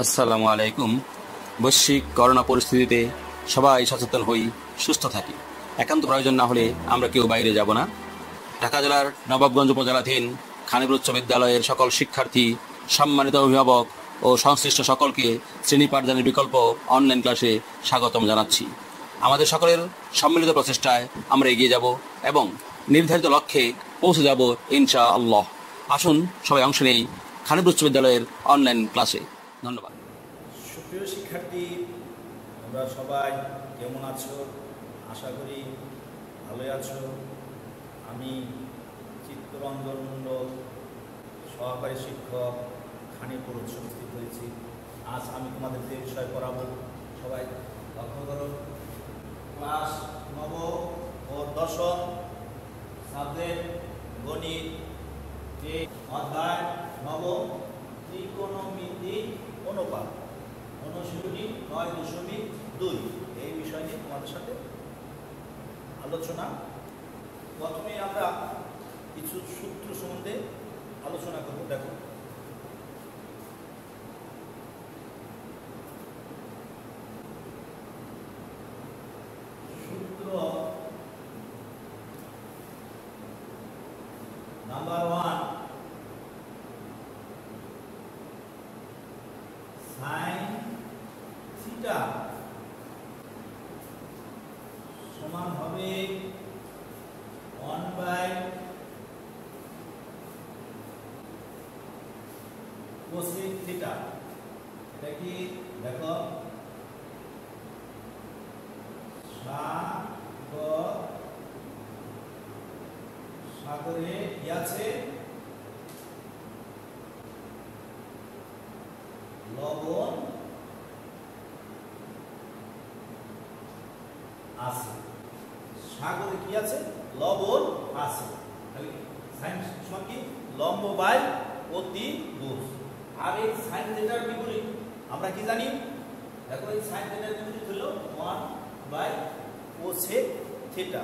আসসালামু আলাইকুম। বৈশ্বিক করোনা পরিস্থিতিতে সবাই সচেতন হই, সুস্থ থাকি। একান্ত প্রয়োজন না হলে আমরা কেউ বাইরে যাব না। ঢাকা জেলার নবাবগঞ্জ উপজেলাধীন খানিপুর উচ্চ বিদ্যালয়ের সকল শিক্ষার্থী, সম্মানিত অভিভাবক ও সংশ্লিষ্ট সকলকে শ্রেণী পাঠদানের বিকল্প অনলাইন ক্লাসে স্বাগতম জানাচ্ছি। আমাদের সকলের সম্মিলিত প্রচেষ্টায় আমরা এগিয়ে যাব এবং নির্ধারিত লক্ষ্যে পৌঁছে যাব ইনশাআল্লাহ। আসুন সবাই অংশ নেই খানিপুর উচ্চ বিদ্যালয়ের অনলাইন ক্লাসে। ধন্যবাদ। সুপ্রিয় শিক্ষার্থী, তোমরা সবাই কেমন আছো? আশা করি ভালোই আছো। আমি চিত্তরঞ্জন মণ্ডল, সহকারী শিক্ষক, খানিপুর উচ্চ উপস্থিত হয়েছি। আজ আমি তোমাদের যে বিষয় পড়াবো সবাই লক্ষ্য করো। ক্লাস নবম ও দশম, সাবজেক্ট গণিত, অধ্যায় নবম, ত্রিকোণমিতিক অনুপাত, অনুশীলনী 9.2। এই বিষয় নিয়ে তোমাদের সাথে আলোচনা। প্রথমে আমরা কিছু সূত্র সম্বন্ধে আলোচনা করব। দেখো, সূত্র নাম্বার 1, সাইন থিটা সমান হবে 1/cosec থিটা। এটা কি দেখো, সাগরে কি আছে? লবণ আছে। সাগরে কি আছে? লবণ আছে। তাহলে সাইন সমান কি? লম্ব বাই অতিভুজ। আর এই সাইন থিটার বিপরীত আমরা কি জানি? দেখো, এই সাইন থিটার বিপরীত হলো 1/cosec থিটা।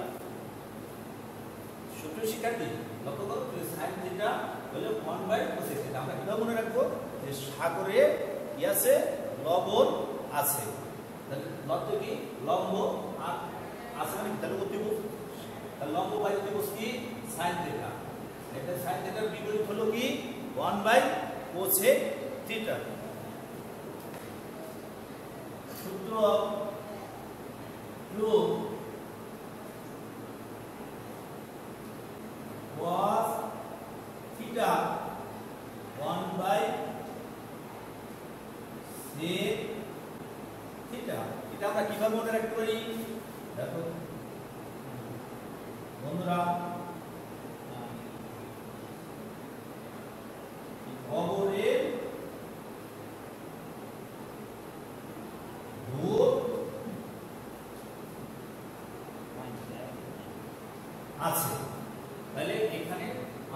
সুপ্রিয় শিক্ষার্থী, লক্ষ্য করো, সাইন থিটা হলো 1/cosec থিটা। আমরা কিভাবে মনে রাখবো? যে সাগরে কি আছে? লবণ আছে। তাহলে লব্ধ কি? লম্ব আর আছে মানে তাহলে অতিভুজ। তাহলে লম্ব বাই অতিভুজ কি? Sine theta. এটা সাইন থিটার বিপরীত হলো কি? 1/cosec theta. সূত্র proof, cos theta 1/sec theta. এটা আমরা কিভাবে মনে রাখতে পারি? দেখো বন্ধুরা, খবরের ভূত আছে। তাহলে এখানে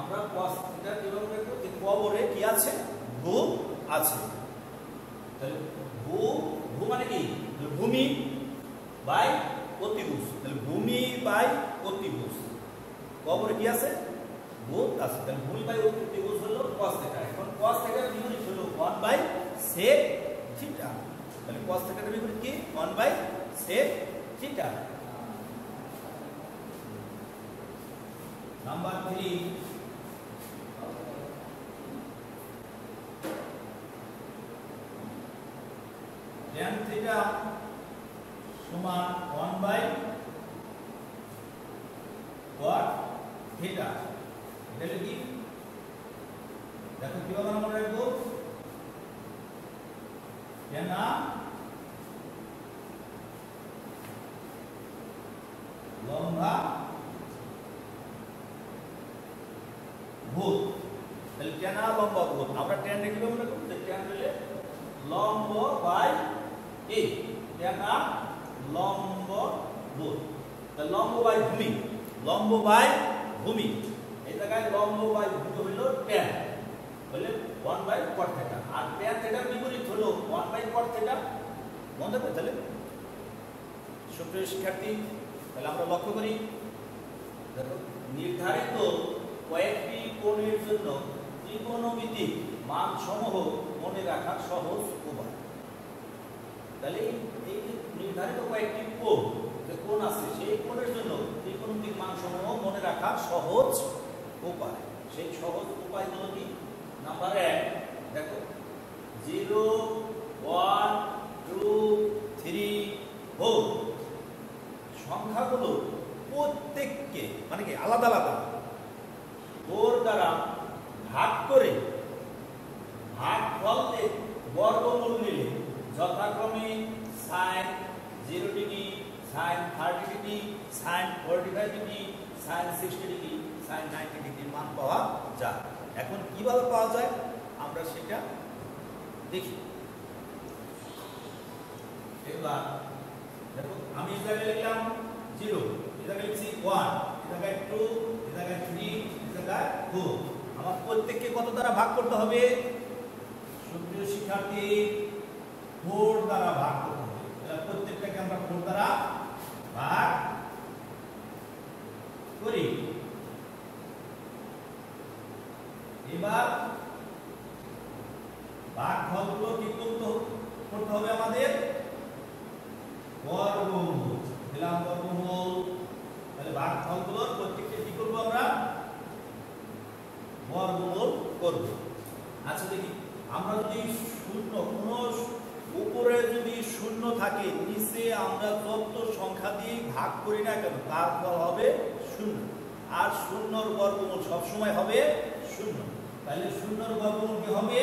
আমরা cos থিটা কিভাবে রাখবো? যে খবরে কি আছে? ভূত আছে। তাহলে ভূ মানে কি? ভূমি বাই অতিভুজ। তাহলে ভূমি বাই অতিভুজ। খবরে কি আছে? ভূত আছে। তাহলে ভূমি বাই অতিভুজ হলো cos থিটা। এখন cos থিটার বিপরীত হলো 1/sec থিটা। তাহলে cos থিটার বিপরীত কি? 1/sec theta. Number 3, tan theta সমান 1/cot থিটা। এটা কি? দেখো কিভাবে আমরা মনে রাখবো? tan লম্বা ভূত। তাহলে tan লম্বা ভূত আমরা tan রে কিভাবে মনে করব? tan হলে লম্ব বাই a, tan লম্ব ভূত। তাহলে লম্ব বাই ভূমি, লম্ব বাই ভূমি। এই জায়গায় লম্ব বাই ভূমি হলো tan, হলে 1/cot থিটা। আর tan থিটার বিপরীত হলো 1/cot থিটা। মনে রাখবে। তাহলে সুপ্রিয় শিক্ষার্থী, তাহলে আমরা লক্ষ্য করি, দেখো নির্ধারিত কয়েকটি কোণের জন্য ত্রিকোণমিতিক মানসমূহ মনে রাখার সহজ উপায়। তাহলে এই নির্ধারিত কয়েকটি কোণ, যে কোণ আছে সেই কোণের জন্য ত্রিকোণমিতিক মানসমূহ মনে রাখার সহজ উপায়। সেই সহজ উপায়গুলো কি? নাম্বার 1 দেখো 0 1 2 3 4 সংখ্যাগুলো প্রত্যেককে মানে কি আলাদা আলাদা 4 দ্বারা ভাগ করে ভাগফলকে বর্গমূল নিলে যথাক্রমে sin 0 degree, sin 30 degree, sin 45 degree, sin 60 degree, sin 90 ডিগ্রির মান পাওয়া যায়। এখন কিভাবে পাওয়া যায় আমরা সেটা দেখি। এবার দেখো আমি এই জায়গায় লিখলাম 0, এই জায়গায় লিখছি 1, এই জায়গায় 2, এই জায়গায় 3, এই জায়গায় 4। আমার প্রত্যেককে কত দ্বারা ভাগ করতে হবে? সুপ্রিয় শিক্ষার্থী 4 দ্বারা ভাগ করতে হবে। তাহলে প্রত্যেকটাকে আমরা 4 দ্বারা ভাগ করি। এবার ভাগফলগুলো কি করতে হবে আমাদের? বর্গমূল দিলাম, বর্গমূল। তাহলে ভাগফলগুলোর প্রত্যেকটা কি করব আমরা? বর্গমূল করব। আচ্ছা দেখি আমরা যদি শূন্য কোনো উপরে যদি শূন্য থাকে নিচে আমরা যত সংখ্যা দিয়ে ভাগ করি না কেন তার ফল হবে শূন্য। আর শূন্যর বর্গমূল সব সময় হবে শূন্য। তাহলে শূন্যর বর্গমূল কি হবে?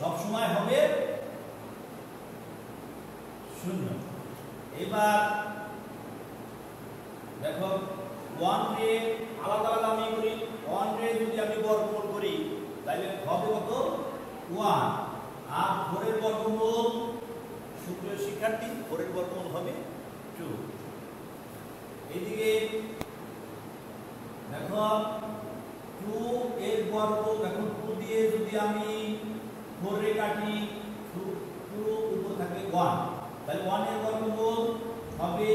সব সময় হবে শূন্য। এবার দেখো 1 রে আলাদা আলাদা আমি করি। 1 রে যদি আমি বর্গমূল করি তাহলে হবে কত? 1। আর 4 এর বর্গমূল, সুপ্রিয় শিক্ষার্থী 4 এর বর্গমূল হবে 2। এইদিকে দেখো 2 এর বর্গ, দেখো 2 দিয়ে যদি আমি 4 রে কাটি 2 উপর থাকে 1, তাহলে 1 এর বর্গমূল হবে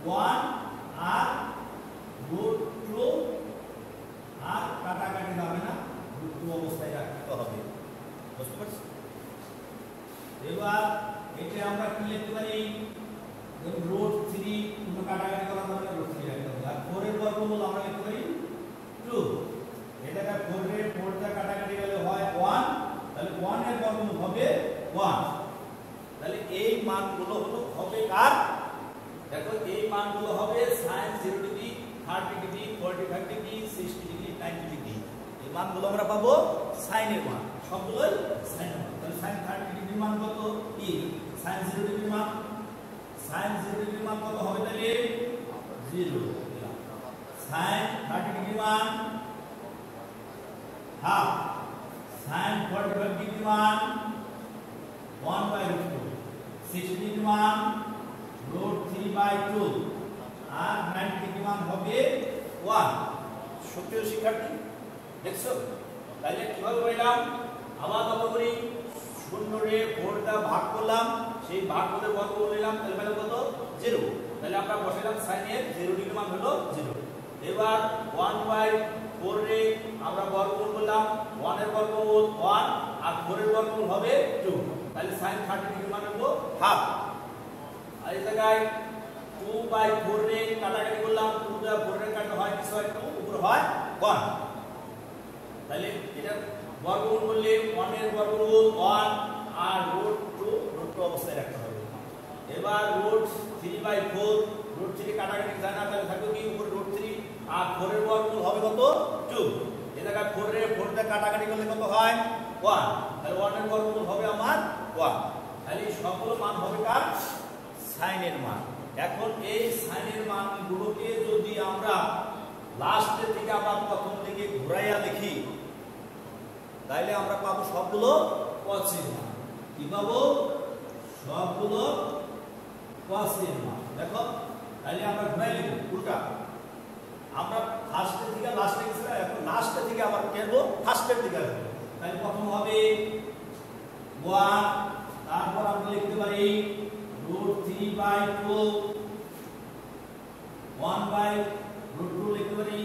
1 আর √2 আর কাটাকাটি যাবে না, √2 অবস্থায় রাখতে হবে। বুঝতে পারছো? এবার এটা আমরা কি লিখতে পারি? √3 কোনো কাটাকাটি করা যাবে না, √3 রাখতে হবে। আর 4 এর বর্গমূল আমরা লিখতে পারি 2। এটাকে 4 রে 4 টা কাটাকাটি গেলে হয় 1, তাহলে 1 এর বর্গমূল হবে 1। তাহলে এই মানগুলো হলো হবে কার? দেখো এই মানগুলো হবে sin 0 degree, 30 degree, 45 degree, 60 degree, 90 degree. এই মানগুলো আমরা পাবো sin এর মান, সবগুলোই sin এর মান। তাহলে sin 30 ডিগ্রির মান কত? কি sin 0 ডিগ্রির মান? sin 0 ডিগ্রির মান কত হবে? তাহলে 0। sin 30 ডিগ্রির মান হাফ, sin 45 ডিগ্রির মান 1/2, 60 ডিগ্রির মান √3/2 আর 90 ডিগ্রি মান হবে 1। সুপ্রিয় শিক্ষার্থী দেখছো? তাহলে কিভাবে পেলাম? আবার কত করি? 0 রে 4 টা ভাগ করলাম, সেই ভাগ করে বর্গমূল নিলাম, তাহলে পেলাম কত? 0। তাহলে আমরা বসাইলাম sin এর 0 ডিগ্রি মান হলো 0। এবার 1/4 রে আমরা বর্গমূল করলাম, 1 এর বর্গমূল 1 আর 4 এর বর্গমূল হবে 2। তাহলে sin 30 ডিগ্রি মান হলো হাফ। আর এই জায়গায় 2/4 রে কাটাকাটি করলাম, 2/4 রে কাটা হয় কিছু হয় 2, উপরে হয় 1। তাহলে এটা বর্গমূল করলে 1 এর বর্গমূল 1 আর √2 অবস্থায় রাখতে হবে। এবার √3/4, √3 কাটাকাটি যায় না, তাহলে থাকবে কি উপরে √3 আর 4 এর বর্গমূল হবে কত? 2। এই জায়গায় 4 রে 4 টা কাটাকাটি করলে কত হয়? 1। তাহলে 1 এর বর্গমূল হবে আমার 1। তাহলে সবগুলো মান হবে কার? sin এর মান। এখন এই sin এর মানগুলোকে যদি আমরা লাস্টের দিকে আমরা প্রথম দিকে ঘুরাইয়া লিখি তাহলে আমরা পাবো সবগুলো cos এর মান। কি পাবো? সবগুলো cos এর মান। দেখো তাহলে আমরা ঘুরাই লিখব উল্টা। আমরা ফার্স্টের দিকে লাস্টে গেছিলাম, এখন লাস্টের দিকে আবার কেবো ফার্স্টের দিকে আসবো। তাহলে প্রথম হবে 1, তারপর আমরা লিখতে পারি √3/2, 1/√2 লিখতে পারি,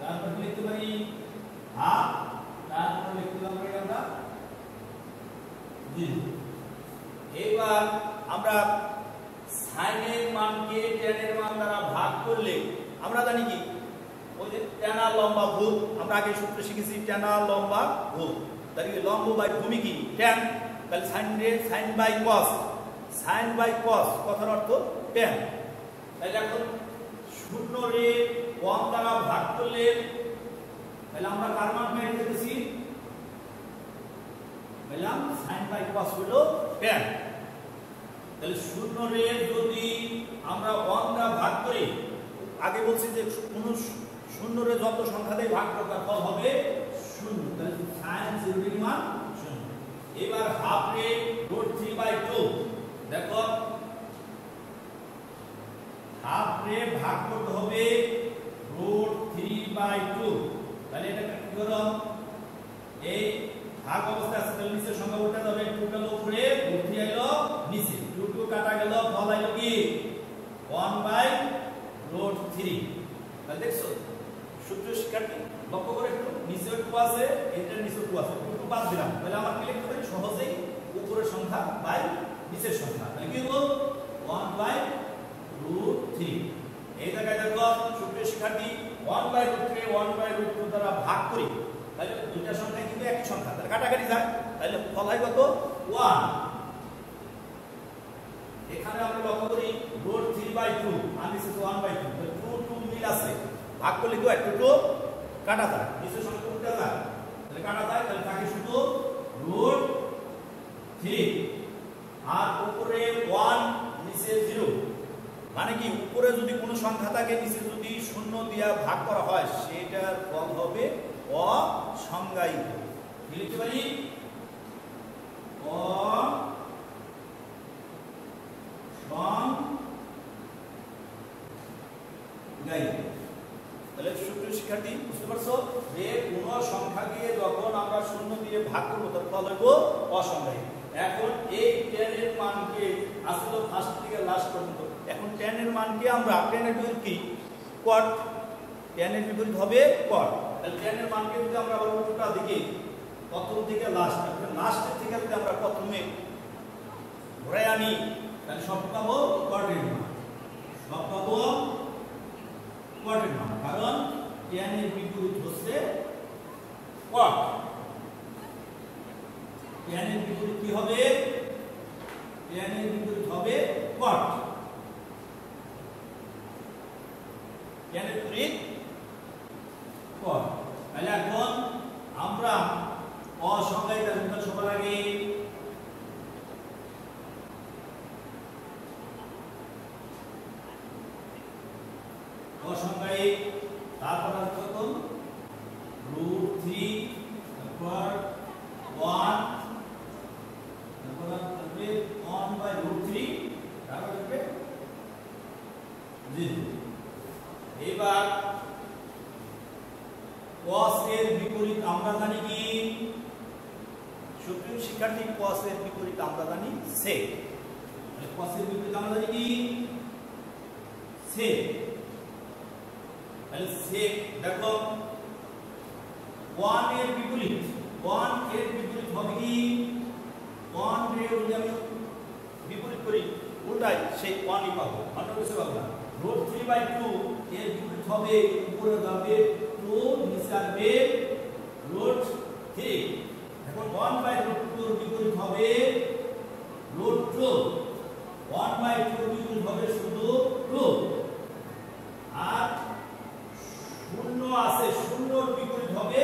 তারপর লিখতে পারি হাফ, তারপর লিখতে পারি আমরা এবার আমরা সাইনের মানকে ট্যানের মান দ্বারা ভাগ করলে আমরা জানি কি ওই যে ট্যানা লম্বা ভূত আমরা আগে সূত্র শিখেছি ট্যানা লম্বা ভূত তাহলে লম্ব বাই ভূমি কি ট্যান তাহলে সাইন বাই কস কথার অর্থ ট্যান তাহলে এখন শূন্য রে 1 দ্বারা ভাগ করলে তাহলে আমরা কার মান পেয়ে গেছি বললাম সাইন বাই কস হলো ট্যান তাহলে শূন্য রে যদি আমরা 1 দ্বারা ভাগ করি আগে বলছি যে কোন শূন্য রে যত সংখ্যা দিয়ে ভাগ করবে ফল হবে শূন্য তাহলে সাইন 0 এর মান শূন্য এবার হাফ রে √3/2 দেখো হাফ রে ভাগ করতে হবে √3/2 তাহলে এটা কি করো এই ভাগ অবস্থা আছে তাহলে নিচে সংখ্যা উল্টা যাবে 2 গেল উপরে √3 আইলো নিচে 2 কাটা গেল ফল আইলো কি 1/√3 তাহলে দেখছো সূত্র শিক্ষার্থী লক্ষ্য করে একটু নিচে 2 আছে এটার নিচে 2 আছে 2 বাদ দিলাম তাহলে আমরা কি লিখতে পারি সহজেই উপরের সংখ্যা বাই নিচের সংখ্যা তাহলে কি হবে 1/√3 এই জায়গায় দেখো সূত্র শিক্ষার্থী 1/√3 দ্বারা ভাগ করি তাহলে দুইটা সংখ্যা কিন্তু একই সংখ্যা তাহলে কাটাকাটি যায় তাহলে ফল হয় কত 1 এখানে আমরা লক্ষ্য করি √3/2 আর নিচে 1/2 তাহলে 2 মিল আছে ভাগ করলে কি হয় 2 কাটা যায় নিচের সংখ্যা উল্টা যায় তাহলে কাটা যায় তাহলে থাকে শুধু √3 আর উপরে 1 নিচে 0 মানে কি উপরে যদি কোনো সংখ্যা থাকে নিচে যদি শূন্য দিয়া ভাগ করা হয় সেটার ফল হবে অসংজ্ঞায়িত কি লিখতে পারি অসংজ্ঞায়িত তাহলে সুপ্রিয় শিক্ষার্থী বুঝতে পারছো যে কোনো সংখ্যাকে যখন আমরা শূন্য দিয়ে ভাগ করব তার ফল হবে অসংজ্ঞায়িত এখন এই 10 এর মানকে আসলে ফার্স্ট থেকে লাস্ট পর্যন্ত এখন 10 এর মানকে আমরা 10 এর বিপরীত কি কোয়াড 10 এর বিপরীত হবে কোয়াড তাহলে 10 এর মানকে যদি আমরা আবার উল্টা দিকে প্রথম থেকে লাস্ট লাস্টের থেকে যদি আমরা প্রথমে ঘুরে আনি তাহলে সব পাবো কোয়াডের মান সব পাবো কোয়াডের মান কারণ 10 এর বিপরীত হচ্ছে কোয়াড 10 এর বিপরীত কি হবে 10 এর বিপরীত হবে কোয়াড 10 এর বিপরীত কোয়াড তাহলে এখন আমরা অসংজ্ঞায়িত সংখ্যা সবার আগে অসংজ্ঞায়িত তারপর কত √3 তারপর 1 তারপর আসবে 1/√3 তারপর আসবে 0 এবার cos এর বিপরীত আমরা জানি কি সুপ্রিয় শিক্ষার্থী cos এর বিপরীত আমরা জানি sec তাহলে cos এর বিপরীত আমরা জানি কি sec তাহলে sec দেখো 1 এর বিপরীত হবে কি 1 রে যদি আমি বিপরীত করি উল্টাই সেই 1 ই পাবো অন্য কিছু পাবো না √3/2 এর বিপরীত হবে উপরে যাবে 2 নিচে আসবে √3 এখন 1/√2 এর বিপরীত হবে √2 1/2 এর বিপরীত হবে শুধু 2 আর শূন্য আছে শূন্যর বিপরীত হবে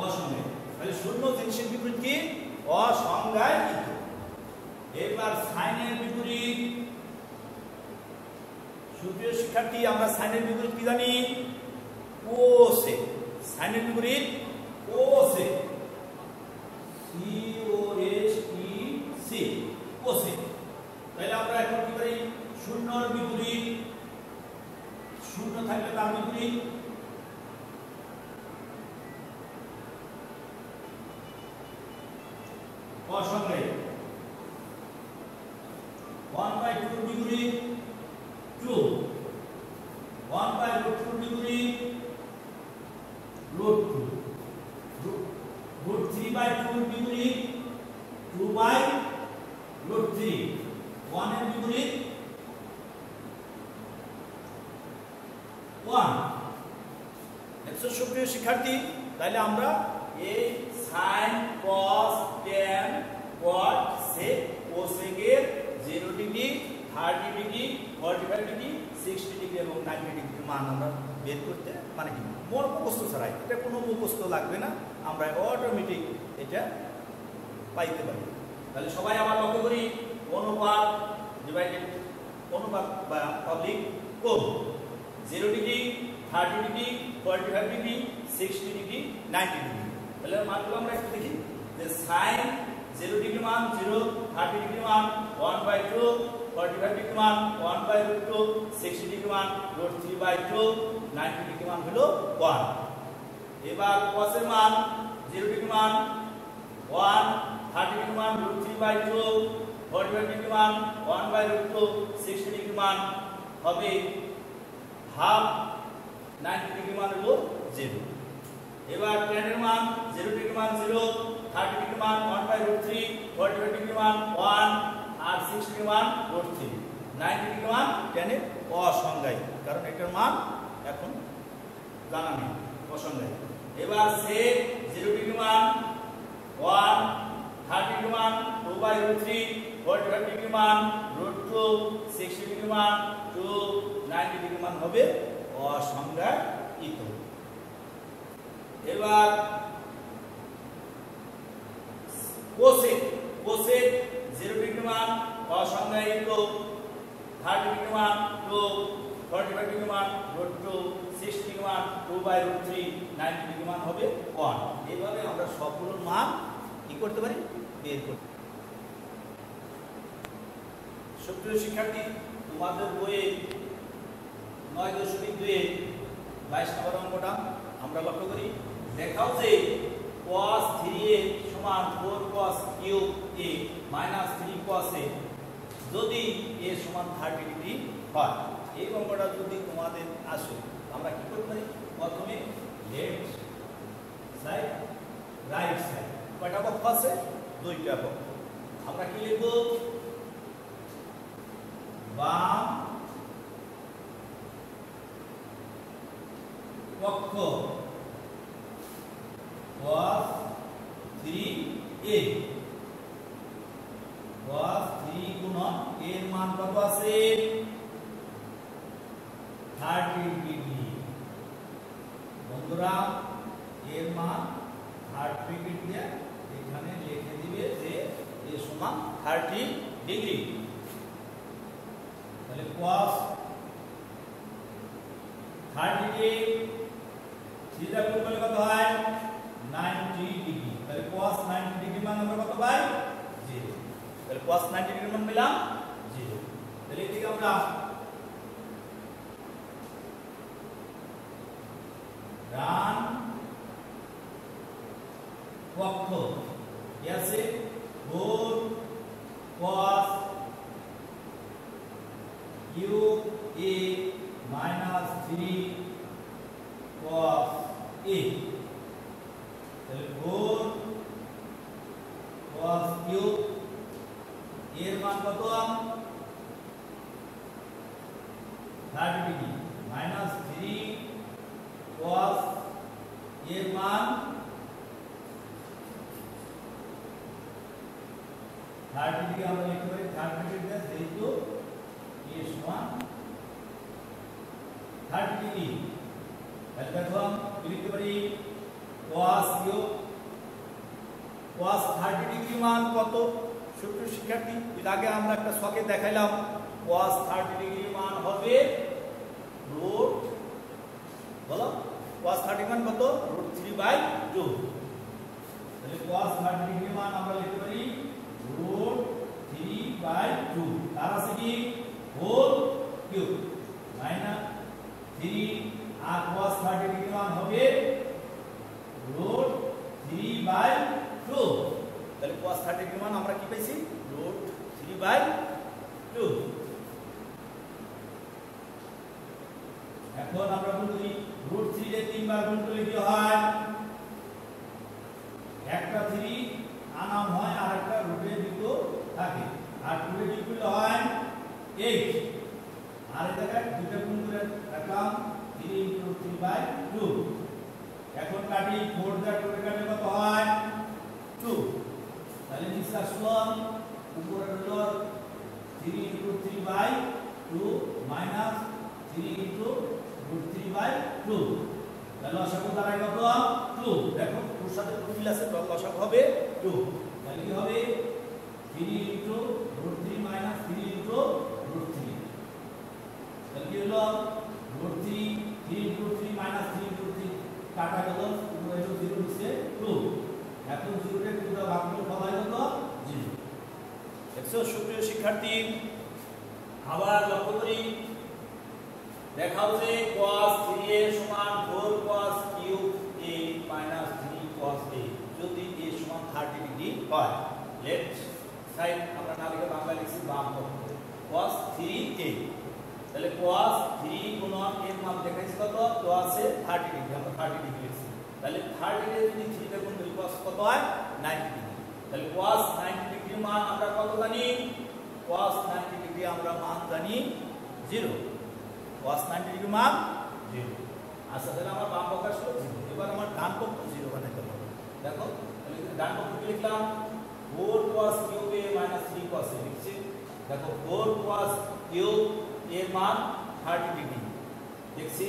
অসংজ্ঞায়িত তাহলে শূন্য জিনিসের বিপরীত কি অসংজ্ঞায়িত এবার সাইনের বিপরীত সুপ্রিয় শিক্ষার্থী আমরা সাইনের বিপরীত কি জানি কোসেক সাইনের বিপরীত কোসেক COSEC কোসেক তাহলে আমরা এখন কি করি শূন্যর বিপরীত শূন্য থাকলে তার বিপরীত অসংজ্ঞায়িত 1/2 এর বিপরীত 2 1/√2 এর বিপরীত root 2 root 3 by 2 বিপরীত 2 by root 3 1 এর বিপরীত 1 দেখো সুপ্রিয় শিক্ষার্থী তাহলে আমরা এই sin cos tan cot sec cosec এর 0 ডিগ্রি 30 ডিগ্রি 45 ডিগ্রি 60 ডিগ্রি এবং 90 ডিগ্রির মান আমরা বের করতে মানে কি মোর মুখস্থ ছাড়াই এটা কোনো মুখস্থ লাগবে না আমরা অটোমেটিক এটা পাইতে পারি তাহলে সবাই আবার লক্ষ্য করি অনুপাত ডিভাইডেড অনুপাত বা পাবলিক কোণ 0 degree 30 degree 45 degree 60 degree 90 degree তাহলে মানগুলো আমরা একটু দেখি যে sin 0 ডিগ্রি মান 0 30 ডিগ্রি মান 1/2 45 ডিগ্রি মান 1/2 60 ডিগ্রি মান √3/2 90 ডিগ্রি মান হলো 1 এবার cos এর মান 0 ডিগ্রি মান 1 30 ডিগ্রি মান √3/2 45 ডিগ্রি মান 1/2 60 ডিগ্রি মান হবে হাফ 90 ডিগ্রি মান হলো 0 এবার tan এর মান 0 ডিগ্রি মান 0 30 ডিগ্রি মান 1/√3 45 ডিগ্রি মান 1 আর 60 ডিগ্রি মান √3 90 ডিগ্রি মান tan এর অসংজ্ঞায়িত কারণ এটার মান এখন জানা নেই অসংজ্ঞায়িত এবার sec 0 ডিগ্রি মান 1 30 ডিগ্রি মান 2/√3 45 ডিগ্রি মান √2 60 ডিগ্রি মান 2 90 ডিগ্রি মান হবে অসংজ্ঞায়িত এবার cosec 0 ডিগ্রি মান অসংজ্ঞায়িত 30 ডিগ্রি মান 2 45 ডিগ্রি মান √2 60 ডিগ্রি মান 2/√3 90 ডিগ্রি মান হবে 1 এইভাবে আমরা সবগুলোর মান কি করতে পারি বের করতে সুপ্রিয় শিক্ষার্থী তোমাদের বইয়ে 9.2 এ 22 নম্বর অঙ্কটা আমরা লক্ষ্য করি দেখাও যে cos 3a সমান 4 cos cube a minus 3 cos a যদি a সমান 30 ডিগ্রি হয় এই অঙ্কটা যদি তোমাদের আসে আমরা কি করতে পারি প্রথমে লেফট সাইড রাইট সাইড কয়টা পক্ষ আছে দুইটা পক্ষ আমরা কি লিখব বাম পক্ষ cos 3a cos 3 গুণন এর মান কত আছে 30 ডিগ্রি বন্ধুরা এর মান 30 ডিগ্রি দিয়ে এখানে লিখে দিবে যে এ সমান 30 ডিগ্রি তাহলে cos 30 ডিগ্রি থিটা গুণ করলে কত হয় 90 ডিগ্রি তাহলে cos 90 ডিগ্রি মান আমরা কত পাই 0 তাহলে cos 90 ডিগ্রি মান পেলাম 0 তাহলে এই থেকে আমরা ডান পক্ষ কি আছে 4 cos cube a minus 3 cos a তাহলে 4 cos cube এর মান কত 30 ডিগ্রি minus 3 cos এর মান 30 ডিগ্রি আমরা লিখতে পারি 30 ডিগ্রি যেহেতু a সমান 30 ডিগ্রি তাহলে দেখো লিখতে পারি cos cube cos 30 ডিগ্রি মান কত সুপ্রিয় শিক্ষার্থী এর আগে আমরা একটা ছকে দেখাইলাম cos 30 ডিগ্রি মান হবে রুট বলো cos 30 মান কত √3/2 তাহলে cos 30 ডিগ্রি মান আমরা লিখতে পারি √3/2 তার আছে কি হোল কিউব মাইনাস 3 আর cos 30 ডিগ্রি মান হবে √3/2 তাহলে cos 30 ডিগ্রি মান আমরা কি পাইছি √3/2 এখন আমরা গুণ করি √3 এর 3 বার গুণ করলে কি হয় দাঁড়ায় কত 2 দেখো 2 সাথে 2 মিল আছে লসাগু হবে 2 তাহলে কি হবে 3 * √3 - 3 * √3 তাহলে কি হলো √3 3 * 3 - 3 * 3 কাটা গেল 0 নিচে 2 এখন 0 কে 2 দ্বারা ভাগ করলে কত হয় কত 0 দেখছো সুপ্রিয় শিক্ষার্থী আবার লক্ষ্য করি দেখাও যে cos 3a = 4 cos cube a - 3 cos a যদি a = 30 ডিগ্রি হয় লেফট সাইড আমরা না লিখে বাংলা লিখছি বাম পক্ষ cos 3a তাহলে cos 3 গুণন এর মান দেখাইছি কত তো আছে 30 ডিগ্রি আমরা 30 ডিগ্রি লিখছি তাহলে 30 এর যদি 3 তে গুণ করি cos কত হয় 90 ডিগ্রি তাহলে cos 90 ডিগ্রির মান আমরা কত জানি cos 90 ডিগ্রি আমরা মান জানি 0 cos 90 ডিগ্রি মান 0 আচ্ছা তাহলে আমার বাম পক্ষ আসলো 0 এবার আমার ডান পক্ষ 0 বানাইতে হবে দেখো তাহলে ডান পক্ষ কি লিখলাম 4 cos cube a - 3 cos a লিখছি দেখো 4 cos cube এর মান 30 ডিগ্রি দেখছি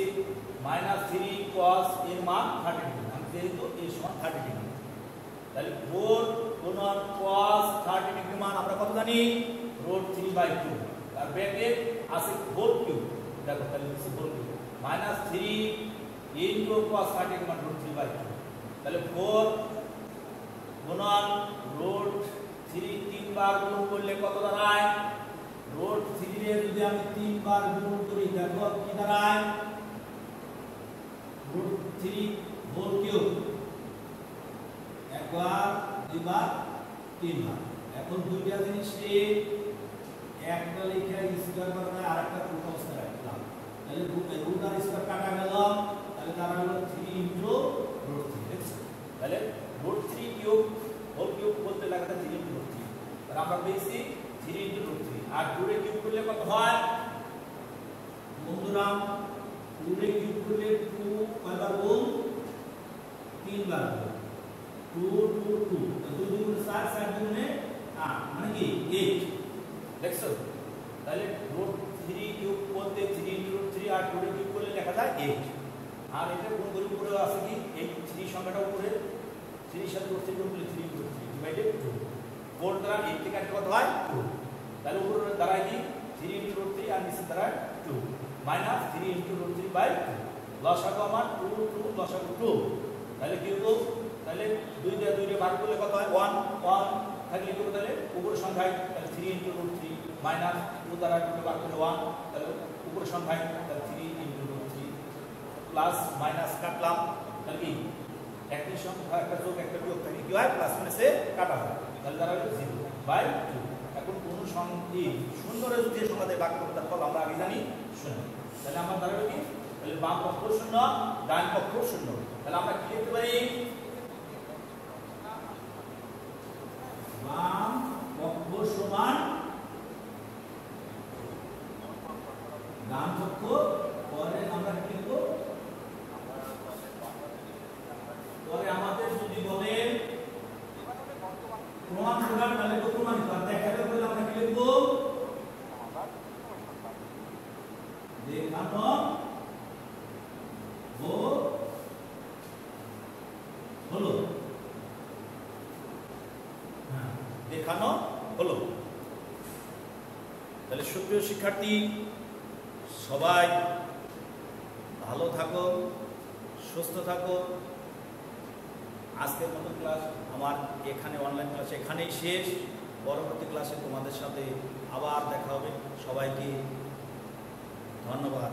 -3 cos এর মান 30 ডিগ্রি আমি যেহেতু a = 30 ডিগ্রি তাহলে 4 গুণন cos 30 ডিগ্রি মান আমরা কত জানি √3/2 আর ব্র্যাকেট আছে 4 কিউব দেখো তাহলে লিখছি 4 কিউব -3 ইনটু cos 30 ডিগ্রি মান √3/2 তাহলে 4 গুণন √3 তিনবার গুণ করলে কত দাঁড়ায় √3 এর যদি আমি তিনবার গুণ করি দেখো কি দাঁড়ায় √3 4 কিউব একবার দুইবার তিনবার এখন দুইটা জিনিসকে একটা লিখে স্কয়ার করা যায় আরেকটা পুরো অবস্থা রাখলাম তাহলে রুট আর স্কয়ার কাটা গেল তাহলে দাঁড়ালো 3 * √3 দেখছো তাহলে √3 কিউব হোল কিউব বলতে লাগাতে 3 * √3 আর আমরা পেয়েছি 3 * √3 আর 2 এর কিউব করলে কত হয় বন্ধুরা 2 এর কিউব করলে 2 কয়বার গুণ 3 বার 2 2 2 2 2 গুণ 4 4 গুণে 8 মানে কি 8 দেখছো তাহলে √3 কিউব বলতে 3 * √3 আর 2 এর কিউব করলে লেখা যায় 8 আর এটা গুণ করে উপরে আছে কি এই 3 সংখ্যাটা উপরে 3 এর সাথে √3 গুণ করলে 3 * 3 ডিভাইডেড 2 4 দ্বারা 8 কে কাটলে কত হয় 2 তাহলে উপরে দাঁড়ায় কি 3 * √3 আর নিচে দাঁড়ায় 2 -3 * √3/2 লসাগু আমার 2 2 লসাগু 2 তাহলে কি হলো তাহলে 2 দিয়ে ভাগ করলে কত হয় 1 1 থাকলে কি তাহলে উপরের সংখ্যায় তাহলে 3 * √3 -2 দ্বারা 2 ভাগ করলে 1 তাহলে উপরের সংখ্যায় তাহলে 3 * √3 প্লাস মাইনাস কাটলাম তাহলে কি একই সংখ্যা একটা যোগ একটা বিয়োগ থাকে কি হয় প্লাস মাইনাসে কাটা হয় তাহলে দাঁড়াবে 0/2 এখন কোন সংখ্যা শূন্যরে যদি সংখ্যাতে ভাগ করব তার ফল আমরা আগে জানি শূন্য তাহলে আমরা দাঁড়াবে কি তাহলে বাম পক্ষ শূন্য ডান পক্ষ শূন্য তাহলে আমরা কি লিখতে পারি বাম পক্ষ সমান ডান পক্ষ পরে আমরা কি লিখব পরে আমাদের যদি বলে প্রমাণ প্রকার তাহলে তো প্রমাণিত আর দেখাতে বলে আমরা কি লিখব দেখানো হলো হ্যাঁ দেখানো হলো তাহলে সুপ্রিয় শিক্ষার্থী সবাই ভালো থাকো সুস্থ থাকো আজকের মতো ক্লাস আমার এখানে অনলাইন ক্লাস এখানেই শেষ পরবর্তী ক্লাসে তোমাদের সাথে আবার দেখা হবে সবাইকে ধন্যবাদ।